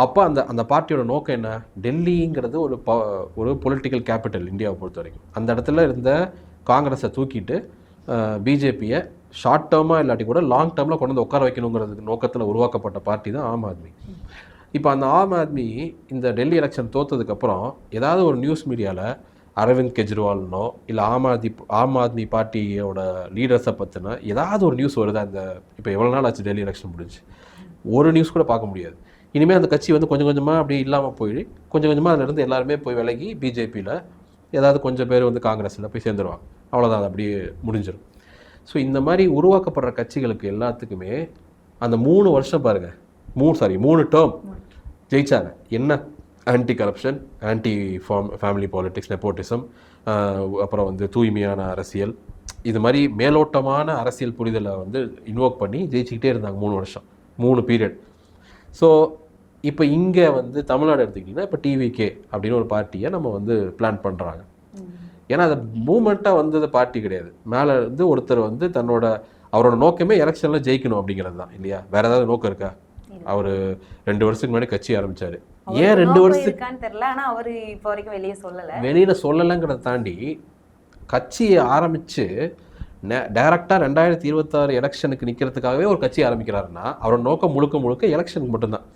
அப்போ அந்த அந்த பார்ட்டியோட நோக்கம் என்ன? டெல்லிங்கிறது ஒரு பொலிட்டிக்கல் கேபிட்டல் இந்தியாவை பொறுத்த வரைக்கும். அந்த இடத்துல இருந்த காங்கிரஸை தூக்கிட்டு பிஜேபியை ஷார்ட் டேர்மாக இல்லாட்டி கூட லாங் டேர்மில் கொண்டு வந்து உட்கார வைக்கணுங்கிறதுக்கு நோக்கத்தில் உருவாக்கப்பட்ட பார்ட்டி தான் ஆம் ஆத்மி. இப்போ அந்த ஆம் ஆத்மி இந்த டெல்லி எலெக்ஷன் தோற்றதுக்கப்புறம் ஏதாவது ஒரு நியூஸ் மீடியாவில் அரவிந்த் கெஜ்ரிவால்னோ இல்லை ஆம் ஆத்மி பார்ட்டியோட லீடர்ஸை பற்றின ஏதாவது ஒரு நியூஸ் வருது. அந்த இப்போ எவ்வளோ நாள் ஆச்சு டெல்லி எலெக்ஷன் முடிஞ்சு, ஒரு நியூஸ் கூட பார்க்க முடியாது. இனிமேல் அந்த கட்சி வந்து கொஞ்சம் கொஞ்சமாக அப்படி இல்லாமல் போய் கொஞ்சம் கொஞ்சமாக அதிலிருந்து எல்லாருமே போய் விலகி பிஜேபியில் ஏதாவது கொஞ்சம் பேர் வந்து காங்கிரஸில் போய் சேர்ந்துருவாங்க. அவ்வளோதான், அது அப்படியே முடிஞ்சிடும். ஸோ இந்த மாதிரி உருவாக்கப்படுற கட்சிகளுக்கு எல்லாத்துக்குமே அந்த 3 வருஷம் பாருங்கள், 3 டேர்ம் ஜெயிச்சாங்க. என்ன? Anti corruption, anti family politics, nepotism, அப்புறம் வந்து தூய்மையான அரசியல், இது மாதிரி மேலோட்டமான அரசியல் புரிதலை வந்து இன்வோக் பண்ணி ஜெயிச்சுக்கிட்டே இருந்தாங்க 3 வருஷம், 3 பீரியட். ஸோ இப்போ இங்கே வந்து தமிழ்நாடு எடுத்துக்கிட்டிங்கன்னா இப்போ டிவிகே அப்படின்னு ஒரு பார்ட்டியை நம்ம வந்து பிளான் பண்ணுறாங்க. ஏன்னா அது மூமெண்ட்டாக வந்தது பார்ட்டி கிடையாது. மேலே இருந்து ஒருத்தர் வந்து அவரோட நோக்கமே எலெக்ஷனில் ஜெயிக்கணும் அப்படிங்கிறது தான் இல்லையா? வேற ஏதாவது நோக்கம் இருக்கா? அவர் 2 வருஷத்துக்கு முன்னாடி கட்சி ஆரம்பிச்சாரு. ஏன் 2 வருஷத்துக்கு தெரியல, ஆனா அவரு இப்போ வரைக்கும் வெளியில சொல்லலைங்கிறத தாண்டி கட்சியை ஆரம்பிச்சு டைரக்டாக 2026 எலெக்ஷனுக்கு நிற்கிறதுக்காகவே ஒரு கட்சி ஆரம்பிக்கிறாருன்னா அவரோட நோக்கம் முழுக்க எலெக்ஷனுக்கு மட்டும்தான்.